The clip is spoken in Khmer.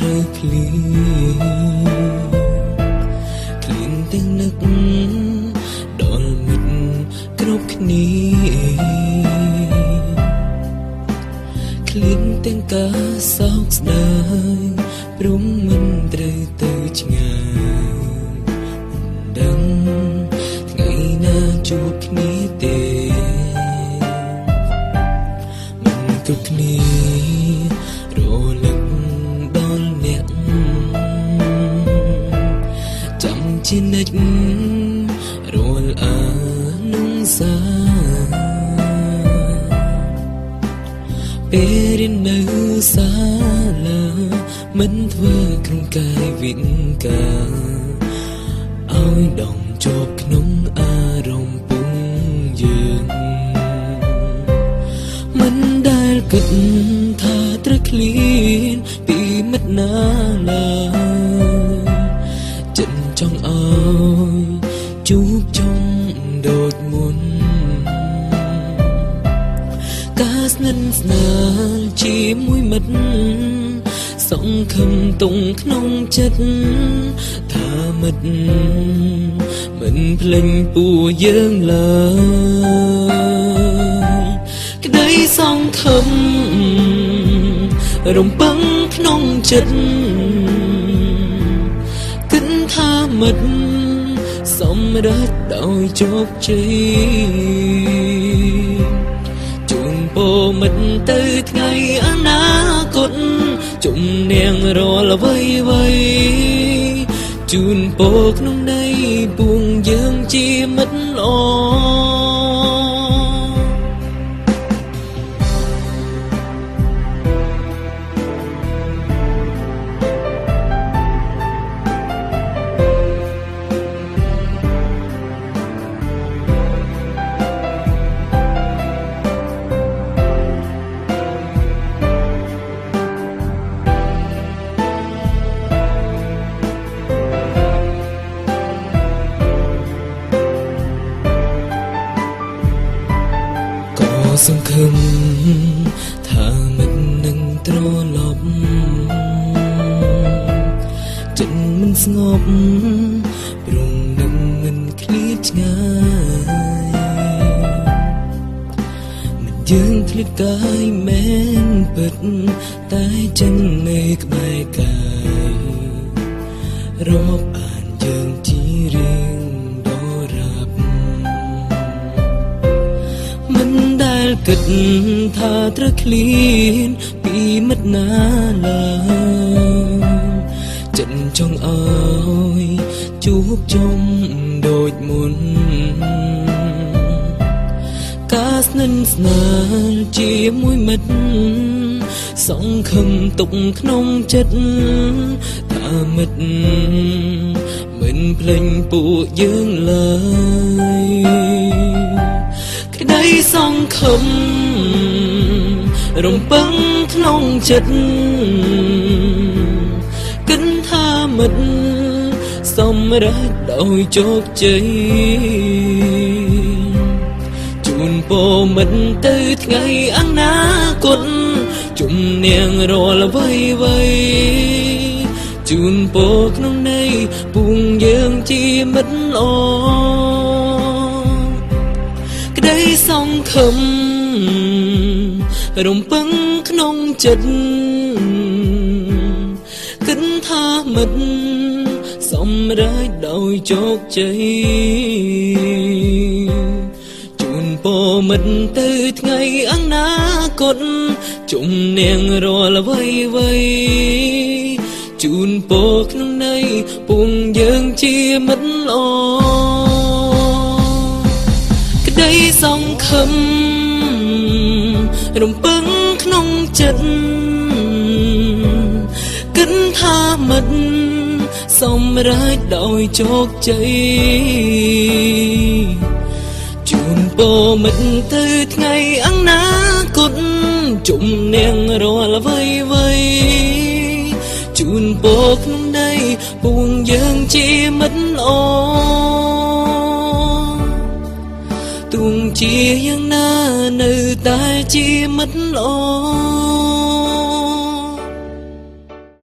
ត្រូវឃ្លៀនទាំងនឹកដល់មិត្តគ្រប់គ្នាឃ្លៀនទាំងការសោកស្ដាយព្រមមិនត្រូវទៅឆ្ងាយដឹងថ្ងៃណាជួបគ្នាទេមិនគ្រប់គ្នារលឹកដល់អ្នកចាំជានិច្ចរលអានុងសាពេលរៀននៅសាលាមិនធ្វើក្នុងកាយវិការឲ្យដងជាប់ក្នុងអារម្មណ៍ពុំយើងមិនដែលគិតថាត្រូវឃ្លានពីមិត្តណាឡើយចិត្តចង់ឲ្យជួបជុំដូចមុនការស្និទ្ធស្នាលជាមួយមិត្តសង្ឃឹមទុំក្នុងចិត្តថាមិត្តមិនភ្លេចពួរយើងឡើយក្តីសង្ឃឹមរំពឹងក្នុងចិត្តគិតថាមិត្តសម្រេចដោយជោគជ័យជូនពរមិត្តទៅថ្ងៃអនាគតជំនាញរាល់អ្វីជូនពរក្នុងន័យពួងយើងជាមិត្តល្អសង្ឃឹមថាមិត្តនឹងត្រឡប់ចិត្តមិនស្ងប់ព្រមនឹងមិនឃ្លាតឆ្ងាយមិនយើងឃ្លាតកាយមែនពិតតែចិត្តនៅក្បែរកាយរាប់អានយើងជារៀងគិតថាត្រូវឃ្លានពីមិត្តណាឡើយចិត្តចង់ឲ្យជួបជុំដូចមុនការស្និទ្ធស្នាលជាមួយមិត្តសង្ឃឹមទុកក្នុងចិត្តថាមិត្តមិនភ្លេចពួកយើងឡើយក្តីសង្ឃឹមរំពឹងក្នុងចិត្តគិតថាមិត្តសម្រេចដោយជោគជ័យជូនពរមិត្តទៅថ្ងៃអនាគតជំនាញរាល់អ្វីជូនពរក្នុងន័យពួងយើងជាមិត្តល្អក្តីសង្ឃឹមរំពឹងក្នុងចិត្តគិតថាមិត្តសម្រេចដោយជោគជ័យជូនពរមិត្តទៅថ្ងៃអនាគតជំនាញរាល់អ្វីជូនពរក្នុងន័យពួងយើងជាមិត្តល្អក្តីសង្ឃឹមរំពឹងក្នុងចិត្តគិតថាមិត្តសម្រេចដោយជោគជ័យជូនពរមិត្តទៅថ្ងៃអនាគតជំនាញរាល់អ្វីជូនពរក្នុងន័យពួងយើងជាមិត្តល្អទោះជាយ៉ាងណានៅតែជាមិត្តល្អ